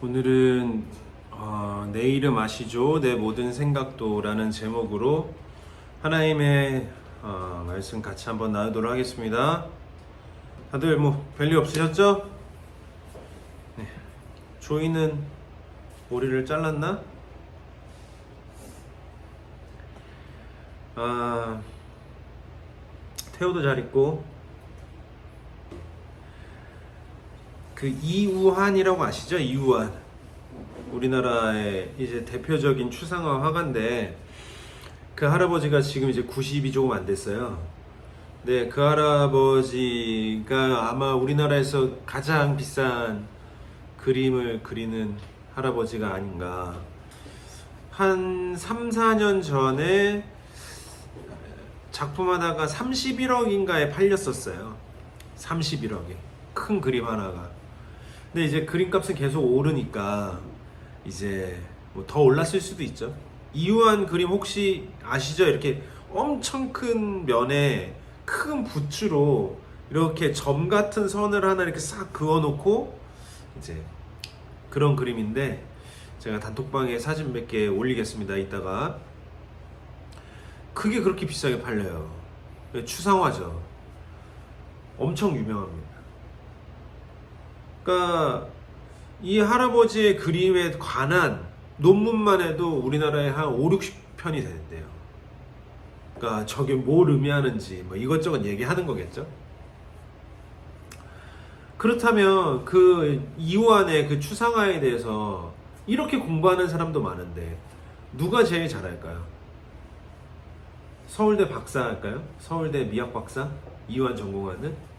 오늘은 내 이름 아시죠? 내 모든 생각도라는 제목으로 하나님의 말씀 같이 한번 나누도록 하겠습니다. 다들 뭐 별일 없으셨죠? 네. 조이는 머리를 잘랐나? 태호도 잘 있고. 그 이우환이라고 아시죠? 이우환. 우리나라의 이제 대표적인 추상화 화가인데 그 할아버지가 지금 이제 90이 조금 안 됐어요. 네, 그 할아버지가 아마 우리나라에서 가장 비싼 그림을 그리는 할아버지가 아닌가. 한 3, 4년 전에 작품 하나가 31억인가에 팔렸었어요. 31억에. 큰 그림 하나가. 근데 이제 그림값은 계속 오르니까 이제 뭐 더 올랐을 수도 있죠. 이우한 그림 혹시 아시죠? 이렇게 엄청 큰 면에 큰 붓으로 이렇게 점 같은 선을 하나 이렇게 싹 그어놓고 이제 그런 그림인데 제가 단톡방에 사진 몇 개 올리겠습니다. 이따가. 그게 그렇게 비싸게 팔려요. 추상화죠. 엄청 유명합니다. 그러니까 이 할아버지의 그림에 관한 논문만 해도 우리나라에 한 5, 60편이 되는데요. 그러니까 저게 뭘 의미하는지 뭐 이것저것 얘기하는 거겠죠. 그렇다면 그 이우환의 그 추상화에 대해서 이렇게 공부하는 사람도 많은데 누가 제일 잘할까요? 서울대 박사 할까요? 서울대 미학 박사? 이우환 전공하는?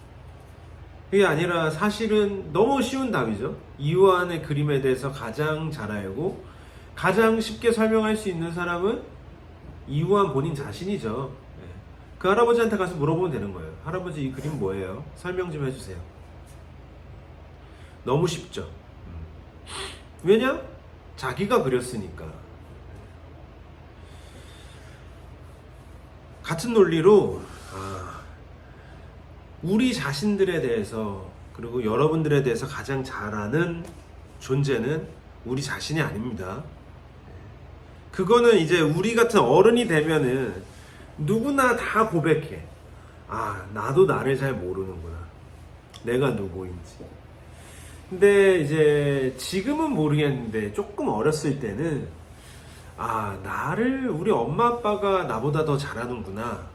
그게 아니라 사실은 너무 쉬운 답이죠. 이우환의 그림에 대해서 가장 잘 알고 가장 쉽게 설명할 수 있는 사람은 이우환 본인 자신이죠. 그 할아버지한테 가서 물어보면 되는 거예요. 할아버지 이 그림 뭐예요? 설명 좀 해주세요. 너무 쉽죠. 왜냐? 자기가 그렸으니까. 같은 논리로 우리 자신들에 대해서 그리고 여러분들에 대해서 가장 잘 아는 존재는 우리 자신이 아닙니다. 그거는 이제 우리 같은 어른이 되면은 누구나 다 고백해. 나도 나를 잘 모르는구나. 내가 누구인지. 근데 이제 지금은 모르겠는데 조금 어렸을 때는 나를 우리 엄마 아빠가 나보다 더 잘하는구나.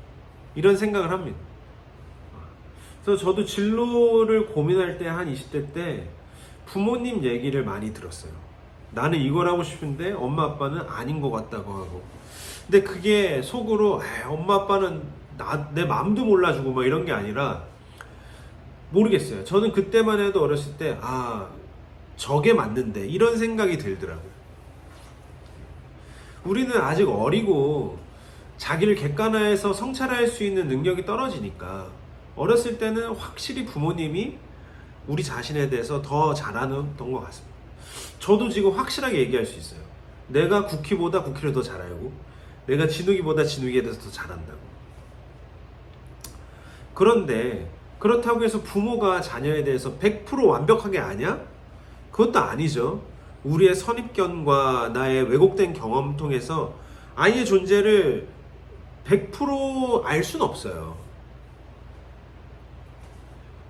이런 생각을 합니다. 그래서 저도 진로를 고민할 때 한 20대 때 부모님 얘기를 많이 들었어요. 나는 이걸 하고 싶은데 엄마 아빠는 아닌 것 같다고 하고. 근데 그게 속으로 엄마 아빠는 내 마음도 몰라주고 뭐 이런 게 아니라 모르겠어요. 저는 그때만 해도 어렸을 때 저게 맞는데 이런 생각이 들더라고요. 우리는 아직 어리고 자기를 객관화해서 성찰할 수 있는 능력이 떨어지니까 어렸을 때는 확실히 부모님이 우리 자신에 대해서 더 잘하는 것 같습니다. 저도 지금 확실하게 얘기할 수 있어요. 내가 국희보다 국희를 더 잘 알고 내가 진욱이보다 진욱이에 대해서 더 잘한다고. 그런데 그렇다고 해서 부모가 자녀에 대해서 100% 완벽하게 아냐? 그것도 아니죠. 우리의 선입견과 나의 왜곡된 경험 통해서 아이의 존재를 100% 알 수는 없어요.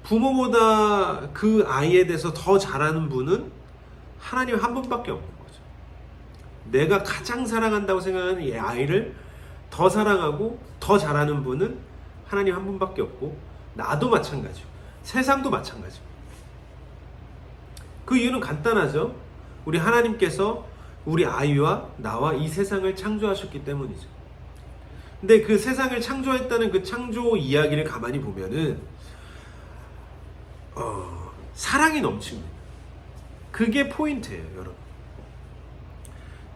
부모보다 그 아이에 대해서 더 잘하는 분은 하나님 한 분밖에 없는 거죠. 내가 가장 사랑한다고 생각하는 이 아이를 더 사랑하고 더 잘하는 분은 하나님 한 분밖에 없고 나도 마찬가지고 세상도 마찬가지고. 그 이유는 간단하죠. 우리 하나님께서 우리 아이와 나와 이 세상을 창조하셨기 때문이죠. 근데 그 세상을 창조했다는 그 창조 이야기를 가만히 보면은 사랑이 넘칩니다. 그게 포인트예요, 여러분.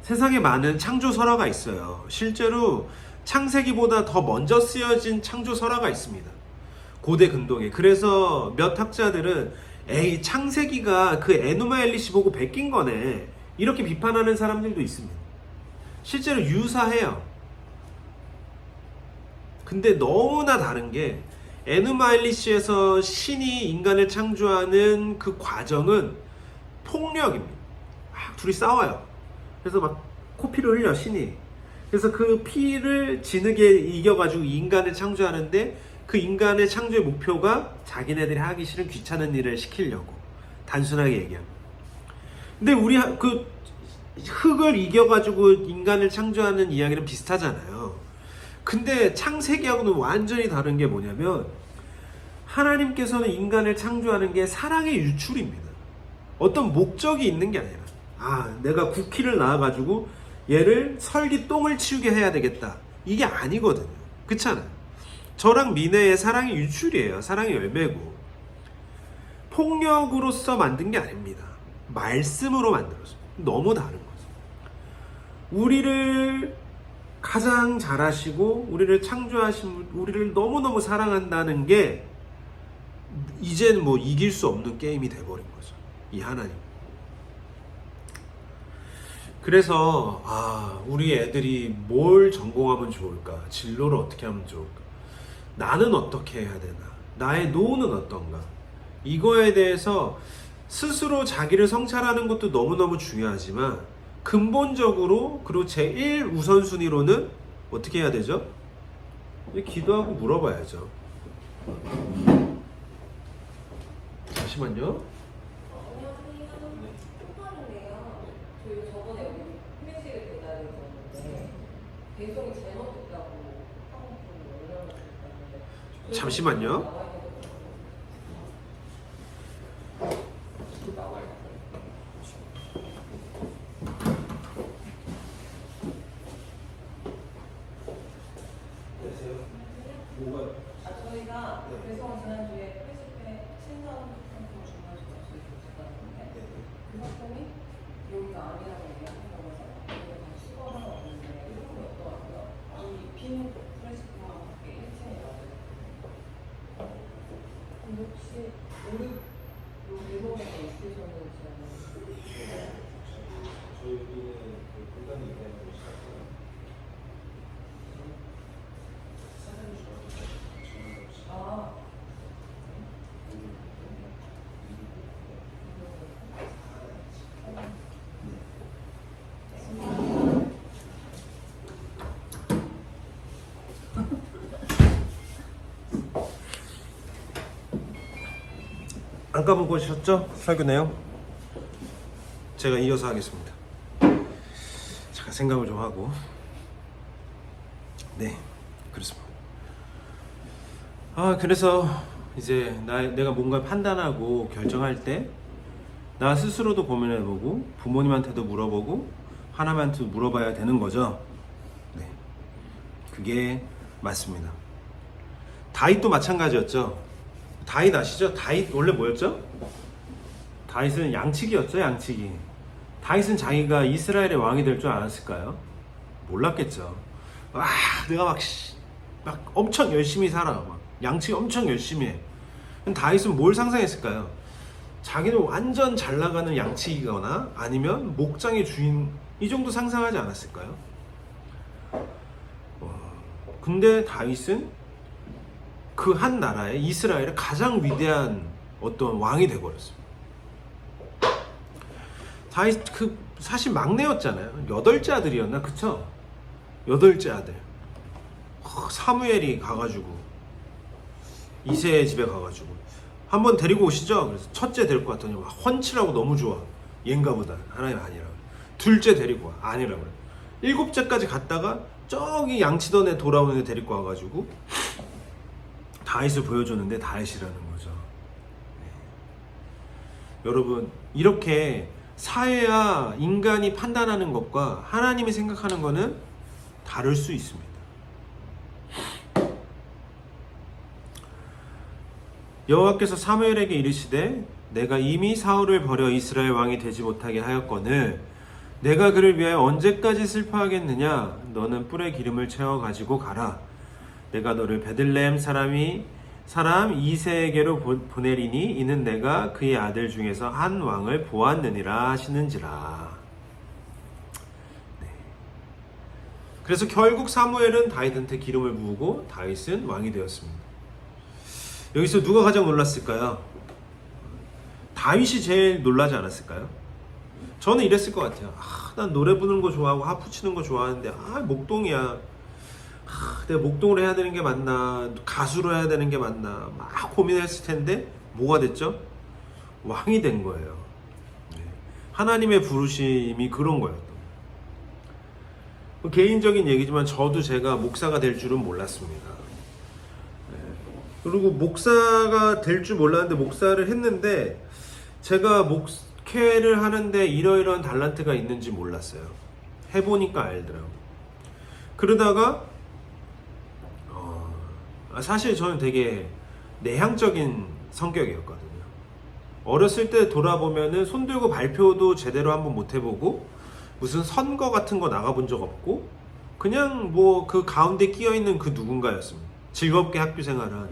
세상에 많은 창조 설화가 있어요. 실제로 창세기보다 더 먼저 쓰여진 창조 설화가 있습니다. 고대 근동에. 그래서 몇 학자들은 창세기가 그 에누마 엘리시 보고 베낀 거네. 이렇게 비판하는 사람들도 있습니다. 실제로 유사해요. 근데 너무나 다른 게 에누마 엘리시에서 신이 인간을 창조하는 그 과정은 폭력입니다. 둘이 싸워요. 그래서 막 코피를 흘려 신이. 그래서 그 피를 진흙에 이겨가지고 인간을 창조하는데 그 인간의 창조의 목표가 자기네들이 하기 싫은 귀찮은 일을 시키려고. 단순하게 얘기하면. 근데 우리 그 흙을 이겨가지고 인간을 창조하는 이야기는 비슷하잖아요. 근데 창세기하고는 완전히 다른 게 뭐냐면 하나님께서는 인간을 창조하는 게 사랑의 유출입니다. 어떤 목적이 있는 게 아니라 내가 쿠키를 낳아가지고 얘를 설기 똥을 치우게 해야 되겠다. 이게 아니거든요. 그렇잖아요. 저랑 미네의 사랑의 유출이에요. 사랑의 열매고. 폭력으로서 만든 게 아닙니다. 말씀으로 만들었어요. 너무 다른 거죠. 우리를 가장 잘하시고 우리를 창조하신 우리를 너무너무 사랑한다는 게 이제는 뭐 이길 수 없는 게임이 돼버린 거죠. 이 하나님. 그래서 우리 애들이 뭘 전공하면 좋을까? 진로를 어떻게 하면 좋을까? 나는 어떻게 해야 되나? 나의 노후는 어떤가? 이거에 대해서 스스로 자기를 성찰하는 것도 너무너무 중요하지만 근본적으로 그리고 제1 우선순위로는 어떻게 해야 되죠? 기도하고 물어봐야죠. 잠시만요. 잠시만요. 저희가 그래서 지난주에 페이스북에 신선 상품을 주문하셔서 주셨었는데 그 상품이 여기가 아니라고 얘기하는 거라서 저희가 다 수거하는 없는데 이런 거 어떠하고요? 이 빈 프레시프와 함께 1층이라고 근데 혹시 우리 일본에 있으셨는지 저희 여기는 그 공간이 있는 곳이라서 안 까먹으셨죠? 설교 내용? 제가 이어서 하겠습니다. 잠깐 생각을 좀 하고. 네, 그렇습니다. 그래서 이제 내가 뭔가 판단하고 결정할 때 나 스스로도 고민해보고 부모님한테도 물어보고 하나님한테도 물어봐야 되는 거죠. 네, 그게 맞습니다. 다윗도 마찬가지였죠. 다윗 아시죠? 다윗 원래 뭐였죠? 다윗은 양치기였죠. 양치기. 다윗은 자기가 이스라엘의 왕이 될 줄 알았을까요? 몰랐겠죠. 내가 막 엄청 열심히 살아. 막 양치기 엄청 열심히 해. 다윗은 뭘 상상했을까요? 자기는 완전 잘 나가는 양치기거나 아니면 목장의 주인 이 정도 상상하지 않았을까요? 근데 다윗은 그 한 나라의 이스라엘의 가장 위대한 어떤 왕이 되어버렸습니다. 다윗 사실 막내였잖아요. 8째 아들이었나? 그쵸? 8째 아들. 사무엘이 가가지고 이새의 집에 가가지고 한번 데리고 오시죠. 그래서 첫째 데리고 왔더니 훤칠하고 너무 좋아. 얘인가 보다. 하나님 아니라. 둘째 데리고 와. 아니라 그래. 7째까지 갔다가 저기 양치던 애 돌아오는 애 데리고 와가지고 다윗을 보여줬는데 다윗이라는 거죠. 네. 여러분 이렇게 사회와 인간이 판단하는 것과 하나님이 생각하는 것은 다를 수 있습니다. 여호와께서 사무엘에게 이르시되 내가 이미 사울을 버려 이스라엘 왕이 되지 못하게 하였거늘 내가 그를 위하여 언제까지 슬퍼하겠느냐. 너는 뿔에 기름을 채워 가지고 가라. 내가 너를 베들레헴 사람 이새에게로 보내리니 이는 내가 그의 아들 중에서 한 왕을 보았느니라 하시는지라. 네. 그래서 결국 사무엘은 다윗한테 기름을 부으고 다윗은 왕이 되었습니다. 여기서 누가 가장 놀랐을까요? 다윗이 제일 놀라지 않았을까요? 저는 이랬을 것 같아요. 난 노래 부르는 거 좋아하고 하프 치는 거 좋아하는데 목동이야. 내가 목동으로 해야 되는 게 맞나, 가수로 해야 되는 게 맞나 막 고민했을 텐데 뭐가 됐죠? 왕이 된 거예요. 네. 하나님의 부르심이 그런 거예요. 개인적인 얘기지만 저도 제가 목사가 될 줄은 몰랐습니다. 네. 그리고 목사가 될 줄 몰랐는데 목사를 했는데 제가 목회를 하는데 이러이러한 달란트가 있는지 몰랐어요. 해보니까 알더라고요. 그러다가 사실 저는 되게 내향적인 성격이었거든요. 어렸을 때 돌아보면은 손 들고 발표도 제대로 한번 못 해보고 무슨 선거 같은 거 나가본 적 없고 그냥 뭐 그 가운데 끼어있는 그 누군가였습니다. 즐겁게 학교 생활을 하는.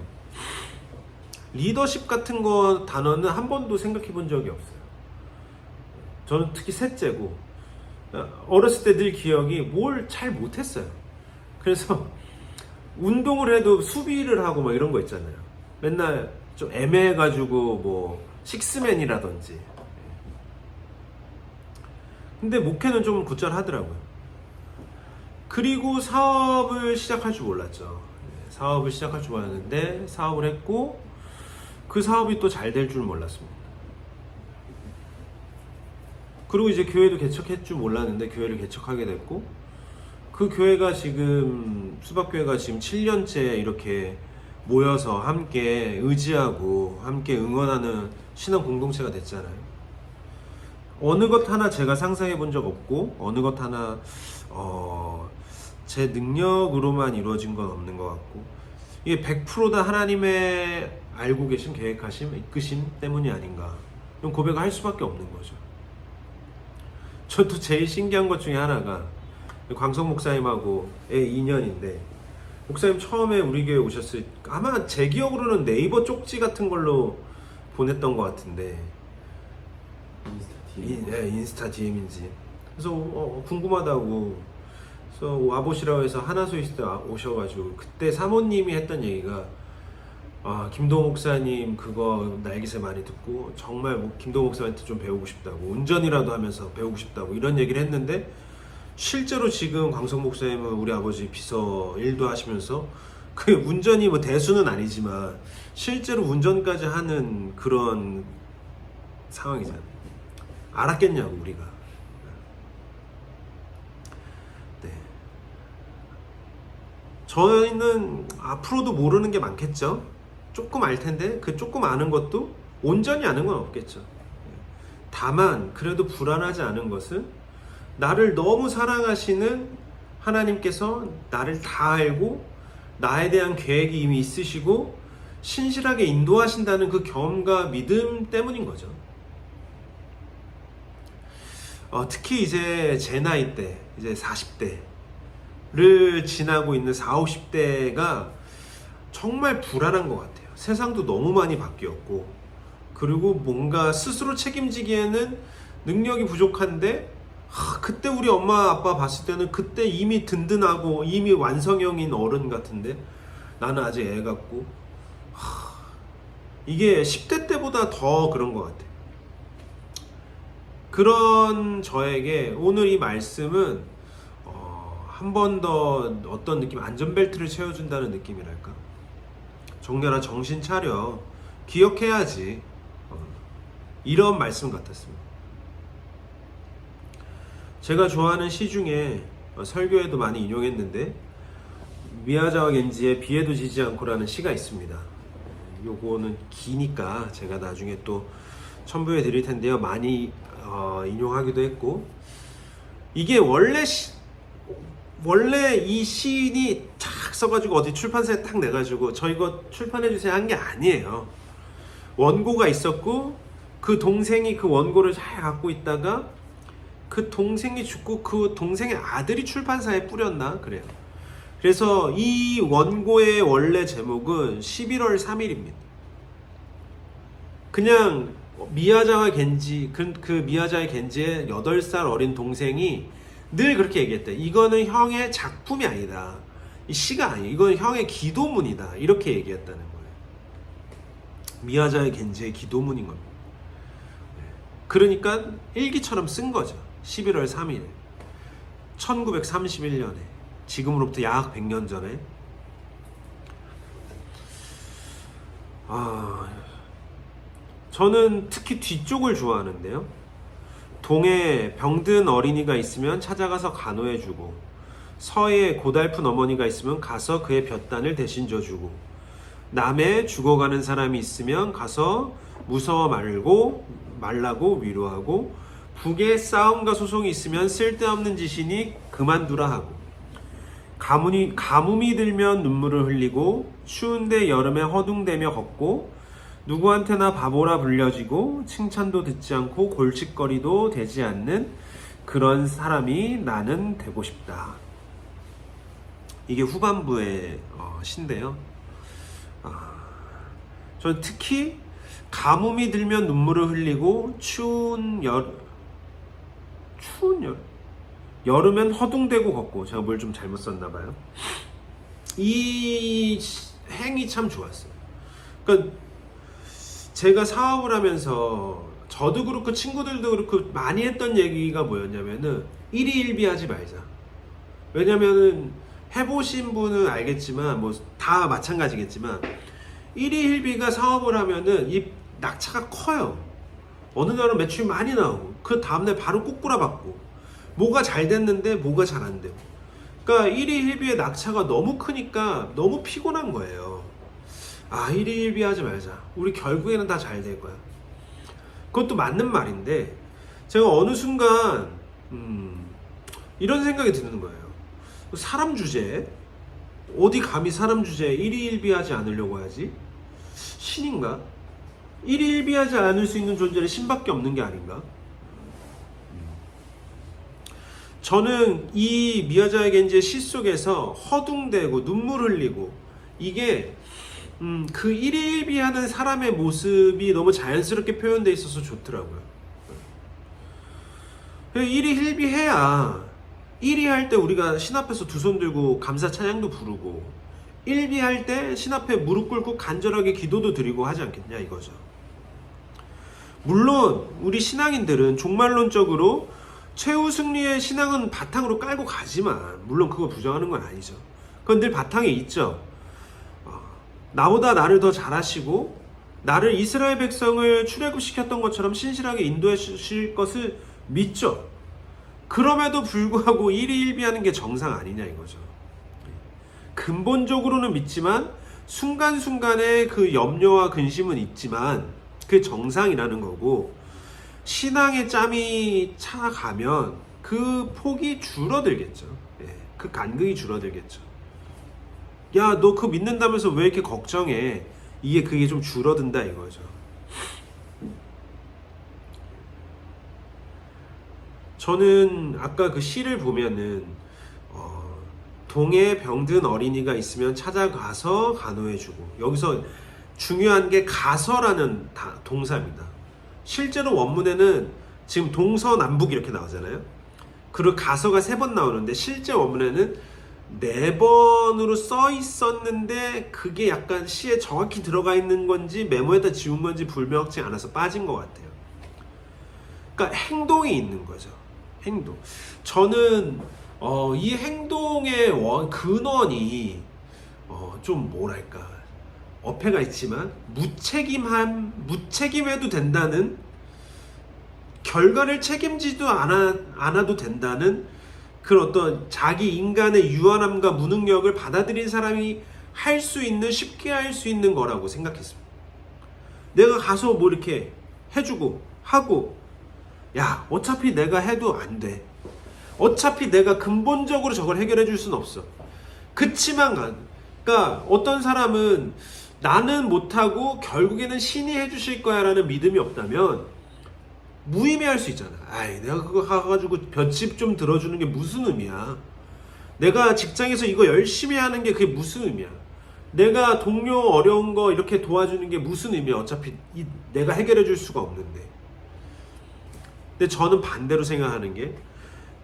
리더십 같은 거 단어는 한 번도 생각해 본 적이 없어요. 저는 특히 셋째고 어렸을 때 늘 기억이 뭘 잘 못했어요. 그래서 운동을 해도 수비를 하고 막 이런 거 있잖아요. 맨날 좀 애매해가지고 뭐 식스맨이라든지. 근데 목회는 좀 굳잘하더라고요. 그리고 사업을 시작할 줄 몰랐죠. 사업을 시작할 줄 몰랐는데 사업을 했고 그 사업이 또 잘 될 줄 몰랐습니다. 그리고 이제 교회도 개척할 줄 몰랐는데 교회를 개척하게 됐고 그 교회가 지금 수박교회가 지금 7년째 이렇게 모여서 함께 의지하고 함께 응원하는 신앙 공동체가 됐잖아요. 어느 것 하나 제가 상상해 본 적 없고 어느 것 하나 제 능력으로만 이루어진 건 없는 것 같고 이게 100%다 하나님의 알고 계신 계획하심, 이끄심 때문이 아닌가 이런 고백을 할 수밖에 없는 거죠. 저도 제일 신기한 것 중에 하나가 광석 목사님하고의 인연인데 목사님 처음에 우리 교회 오셨을 때 아마 제 기억으로는 네이버 쪽지 같은 걸로 보냈던 것 같은데 인스타 DM인지 그래서 궁금하다고 그래서 와보시라고 해서 하나소 있을 때 오셔가지고 그때 사모님이 했던 얘기가 김동호 목사님 그거 날개새 많이 듣고 정말 김동호 목사님한테 좀 배우고 싶다고 운전이라도 하면서 배우고 싶다고 이런 얘기를 했는데 실제로 지금 광석 목사님은 우리 아버지 비서 일도 하시면서 그 운전이 뭐 대수는 아니지만 실제로 운전까지 하는 그런 상황이잖아요. 알았겠냐고 우리가. 네. 저희는 앞으로도 모르는 게 많겠죠. 조금 알 텐데 그 조금 아는 것도 온전히 아는 건 없겠죠. 다만 그래도 불안하지 않은 것은 나를 너무 사랑하시는 하나님께서 나를 다 알고 나에 대한 계획이 이미 있으시고 신실하게 인도하신다는 그 경험과 믿음 때문인 거죠. 특히 이제 제 나이 때 이제 40대를 지나고 있는 40, 50대가 정말 불안한 것 같아요. 세상도 너무 많이 바뀌었고 그리고 뭔가 스스로 책임지기에는 능력이 부족한데 그때 우리 엄마 아빠 봤을 때는 그때 이미 든든하고 이미 완성형인 어른 같은데 나는 아직 애 같고 이게 10대 때보다 더 그런 것 같아요. 그런 저에게 오늘 이 말씀은 한 번 더 어떤 느낌, 안전벨트를 채워준다는 느낌이랄까. 정렬아 정신 차려, 기억해야지, 이런 말씀 같았습니다. 제가 좋아하는 시 중에 설교에도 많이 인용했는데 미야자와 겐지의 비에도 지지 않고라는 시가 있습니다. 요거는 기니까 제가 나중에 또 첨부해 드릴 텐데요. 많이 인용하기도 했고 이게 원래 이 시인이 탁 써가지고 어디 출판사에 딱 내가지고 저 이거 출판해주세요 한 게 아니에요. 원고가 있었고 그 동생이 그 원고를 잘 갖고 있다가 그 동생이 죽고 그 동생의 아들이 출판사에 뿌렸나 그래요. 그래서 이 원고의 원래 제목은 11월 3일입니다. 그냥 미야자와 겐지 그 미야자와 겐지의 8살 어린 동생이 늘 그렇게 얘기했대. 이거는 형의 작품이 아니다. 이 시가 아니야. 이건 형의 기도문이다. 이렇게 얘기했다는 거예요. 미야자와 겐지의 기도문인 겁니다. 그러니까 일기처럼 쓴 거죠. 11월 3일 1931년에 지금으로부터 약 100년 전에. 저는 특히 뒤쪽을 좋아하는데요. 동에 병든 어린이가 있으면 찾아가서 간호해주고, 서에 고달픈 어머니가 있으면 가서 그의 볕단을 대신 져주고, 남에 죽어가는 사람이 있으면 가서 무서워 말라고 위로하고, 북에 싸움과 소송이 있으면 쓸데없는 짓이니 그만두라 하고, 가뭄이 들면 눈물을 흘리고, 추운데 여름에 허둥대며 걷고, 누구한테나 바보라 불려지고 칭찬도 듣지 않고 골칫거리도 되지 않는 그런 사람이 나는 되고 싶다. 이게 후반부의 시인데요. 저는 특히 가뭄이 들면 눈물을 흘리고 여름엔 허둥대고 걷고, 제가 뭘 좀 잘못 썼나 봐요. 이 행이 참 좋았어요. 그러니까 제가 사업을 하면서 저도 그렇고 친구들도 그렇고 많이 했던 얘기가 뭐였냐면은 일희일비하지 말자. 왜냐면은 해보신 분은 알겠지만 뭐 다 마찬가지겠지만 일희일비가 사업을 하면은 이 낙차가 커요. 어느 날은 매출이 많이 나오고 그 다음날 바로 꼬꾸라받고, 뭐가 잘 됐는데 뭐가 잘 안 되고. 그러니까 일희일비의 낙차가 너무 크니까 너무 피곤한 거예요. 일희일비하지 말자. 우리 결국에는 다 잘 될 거야. 그것도 맞는 말인데, 제가 어느 순간 이런 생각이 드는 거예요. 사람 주제에 어디 감히 사람 주제에 일희일비하지 않으려고 하지? 신인가? 일희일비하지 않을 수 있는 존재는 신밖에 없는 게 아닌가? 저는 이 미야자키 겐지의 시 속에서 허둥대고 눈물 흘리고, 이게 그 일희일비하는 사람의 모습이 너무 자연스럽게 표현되어 있어서 좋더라고요. 일희일비해야, 일희할 때 우리가 신 앞에서 두 손 들고 감사 찬양도 부르고, 일비할 때 신 앞에 무릎 꿇고 간절하게 기도도 드리고 하지 않겠냐 이거죠. 물론 우리 신앙인들은 종말론적으로 최후 승리의 신앙은 바탕으로 깔고 가지만, 물론 그거 부정하는 건 아니죠. 그건 늘 바탕에 있죠. 나보다 나를 더 잘하시고 나를 이스라엘 백성을 출애굽시켰던 것처럼 신실하게 인도해 주실 것을 믿죠. 그럼에도 불구하고 일희일비하는 게 정상 아니냐 이거죠. 근본적으로는 믿지만 순간순간에 그 염려와 근심은 있지만 그게 정상이라는 거고, 신앙의 짬이 차가면 그 폭이 줄어들겠죠. 그 간극이 줄어들겠죠. 야, 너 그거 믿는다면서 왜 이렇게 걱정해? 그게 좀 줄어든다 이거죠. 저는 아까 그 시를 보면은 동에 병든 어린이가 있으면 찾아가서 간호해주고, 여기서 중요한 게 가서라는 동사입니다. 실제로 원문에는 지금 동서남북 이렇게 나오잖아요. 그리고 가서가 3번 나오는데 실제 원문에는 4번으로 써 있었는데 그게 약간 시에 정확히 들어가 있는 건지 메모에다 지운 건지 불명확치 않아서 빠진 것 같아요. 그러니까 행동이 있는 거죠. 행동. 저는 이 행동의 근원이 좀 뭐랄까, 어폐가 있지만 무책임해도 된다는, 결과를 책임지도 않아도 된다는 그런 어떤 자기 인간의 유한함과 무능력을 받아들인 사람이 할 수 있는, 쉽게 할 수 있는 거라고 생각했습니다. 내가 가서 뭐 이렇게 해주고 하고, 야, 어차피 내가 해도 안 돼. 어차피 내가 근본적으로 저걸 해결해 줄 수는 없어. 그치만, 그러니까 어떤 사람은 나는 못하고 결국에는 신이 해주실 거야 라는 믿음이 없다면 무의미할 수 있잖아. 내가 그거 가가지고 볏짚 좀 들어주는 게 무슨 의미야. 내가 직장에서 이거 열심히 하는 게 그게 무슨 의미야. 내가 동료 어려운 거 이렇게 도와주는 게 무슨 의미야. 어차피 내가 해결해 줄 수가 없는데. 근데 저는 반대로 생각하는 게,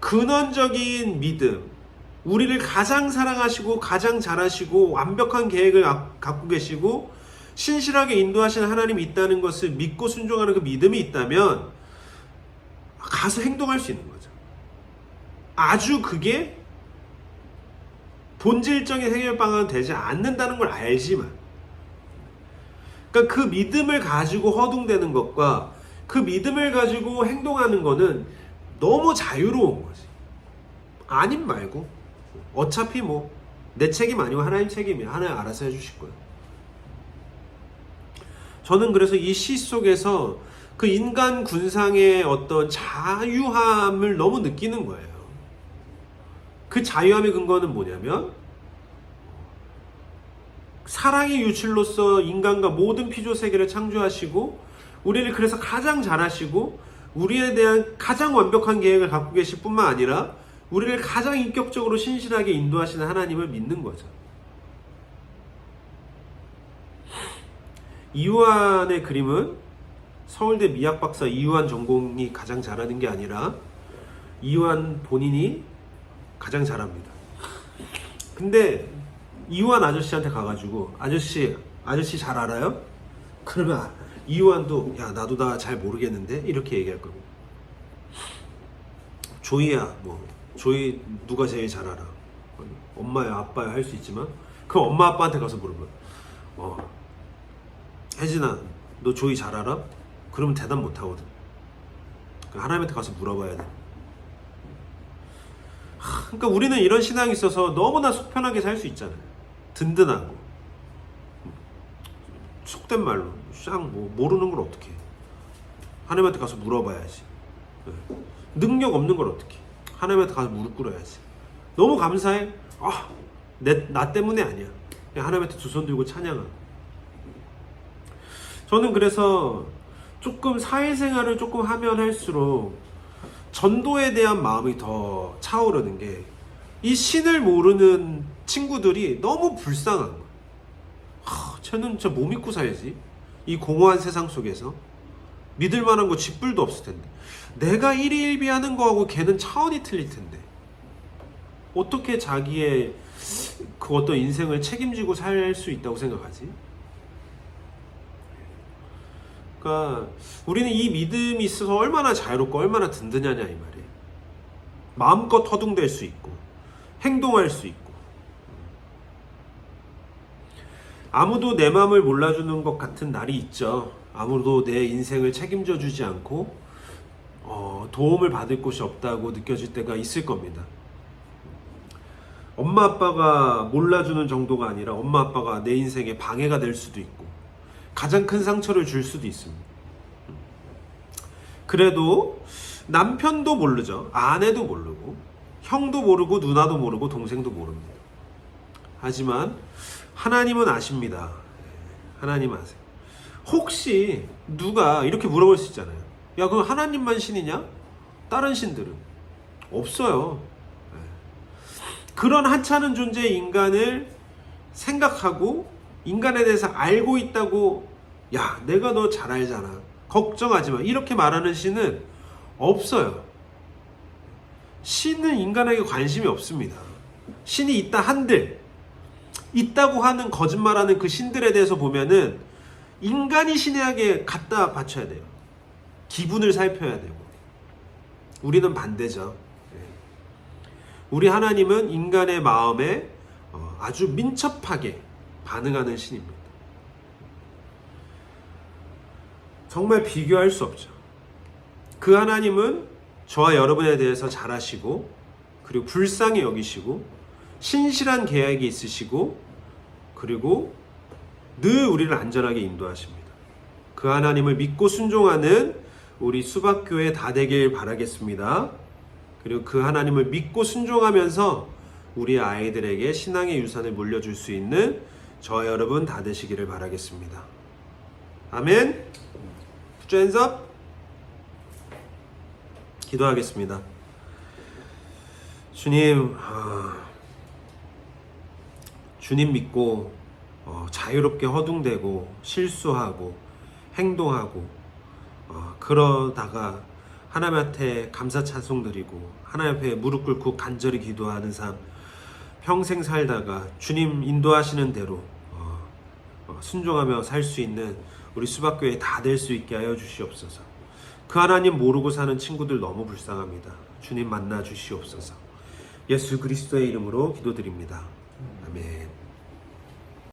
근원적인 믿음, 우리를 가장 사랑하시고 가장 잘하시고 완벽한 계획을 갖고 계시고 신실하게 인도하시는 하나님이 있다는 것을 믿고 순종하는 그 믿음이 있다면, 가서 행동할 수 있는 거죠. 아주 그게 본질적인 해결 방안은 되지 않는다는 걸 알지만, 그러니까 그 믿음을 가지고 허둥대는 것과 그 믿음을 가지고 행동하는 거는 너무 자유로운 거지. 아님 말고 어차피 뭐 내 책임 아니고 하나님 책임이야. 하나님 알아서 해주실 거예요. 저는 그래서 이 시 속에서 그 인간 군상의 어떤 자유함을 너무 느끼는 거예요. 그 자유함의 근거는 뭐냐면, 사랑의 유출로서 인간과 모든 피조 세계를 창조하시고 우리를 그래서 가장 잘하시고 우리에 대한 가장 완벽한 계획을 갖고 계실 뿐만 아니라 우리를 가장 인격적으로 신실하게 인도하시는 하나님을 믿는 거죠. 이유한의 그림은 서울대 미학박사 이유한 전공이 가장 잘하는 게 아니라 이유한 본인이 가장 잘합니다. 근데 이유한 아저씨한테 가가지고 아저씨 잘 알아요? 그러면 이유한도 야 나도 다 잘 모르겠는데 이렇게 얘기할 거고, 조이야 뭐 조이 누가 제일 잘 알아? 엄마야 아빠야 할 수 있지만 그 엄마 아빠한테 가서 물으면 혜진아 너 조이 잘 알아? 그러면 대답 못 하거든. 하나님한테 가서 물어봐야 돼. 그러니까 우리는 이런 신앙이 있어서 너무나 속 편하게 살 수 있잖아요. 든든하고 속된 말로 뭐 모르는 걸 어떻게 해. 하나님한테 가서 물어봐야지. 능력 없는 걸 어떻게 해. 하나님한테 가서 무릎 꿇어야지. 너무 감사해. 나 때문에 아니야. 그냥 하나님한테 두 손 들고 찬양하고. 저는 그래서 조금 사회생활을 조금 하면 할수록 전도에 대한 마음이 더 차오르는 게, 이 신을 모르는 친구들이 너무 불쌍한 거야. 쟤는 진짜 뭐 믿고 살지? 이 공허한 세상 속에서 믿을 만한 거 쥐뿔도 없을 텐데, 내가 일희일비하는 거하고 걔는 차원이 틀릴 텐데 어떻게 자기의 그 어떤 인생을 책임지고 살 수 있다고 생각하지? 그러니까 우리는 이 믿음이 있어서 얼마나 자유롭고 얼마나 든든하냐 이 말이에요. 마음껏 허둥댈 수 있고 행동할 수 있고, 아무도 내 마음을 몰라주는 것 같은 날이 있죠. 아무도 내 인생을 책임져 주지 않고 도움을 받을 곳이 없다고 느껴질 때가 있을 겁니다. 엄마 아빠가 몰라주는 정도가 아니라 엄마 아빠가 내 인생에 방해가 될 수도 있고 가장 큰 상처를 줄 수도 있습니다. 그래도 남편도 모르죠. 아내도 모르고 형도 모르고 누나도 모르고 동생도 모릅니다. 하지만 하나님은 아십니다. 하나님은 아세요. 혹시 누가 이렇게 물어볼 수 있잖아요. 야 그럼 하나님만 신이냐? 다른 신들은 없어요. 그런 하찮은 존재의 인간을 생각하고 인간에 대해서 알고 있다고, 야 내가 너 잘 알잖아 걱정하지 마 이렇게 말하는 신은 없어요. 신은 인간에게 관심이 없습니다. 신이 있다 한들, 있다고 하는 거짓말하는 그 신들에 대해서 보면은 인간이 신에게 갖다 바쳐야 돼요. 기분을 살펴야 되고. 우리는 반대죠. 우리 하나님은 인간의 마음에 아주 민첩하게 반응하는 신입니다. 정말 비교할 수 없죠. 그 하나님은 저와 여러분에 대해서 잘 아시고, 그리고 불쌍히 여기시고 신실한 계획이 있으시고, 그리고 늘 우리를 안전하게 인도하십니다. 그 하나님을 믿고 순종하는 우리 수박교회 다 되길 바라겠습니다. 그리고 그 하나님을 믿고 순종하면서 우리 아이들에게 신앙의 유산을 물려줄 수 있는 저와 여러분 다 되시기를 바라겠습니다. 아멘. Put your hands up. 기도하겠습니다. 주님, 주님 믿고 자유롭게 허둥대고 실수하고 행동하고 그러다가 하나님한테 감사 찬송 드리고 하나님 앞에 무릎 꿇고 간절히 기도하는 삶 평생 살다가 주님 인도하시는 대로 순종하며 살 수 있는 우리 수박교회 다 될 수 있게 하여 주시옵소서. 그 하나님 모르고 사는 친구들 너무 불쌍합니다. 주님 만나 주시옵소서. 예수 그리스도의 이름으로 기도드립니다. 아멘.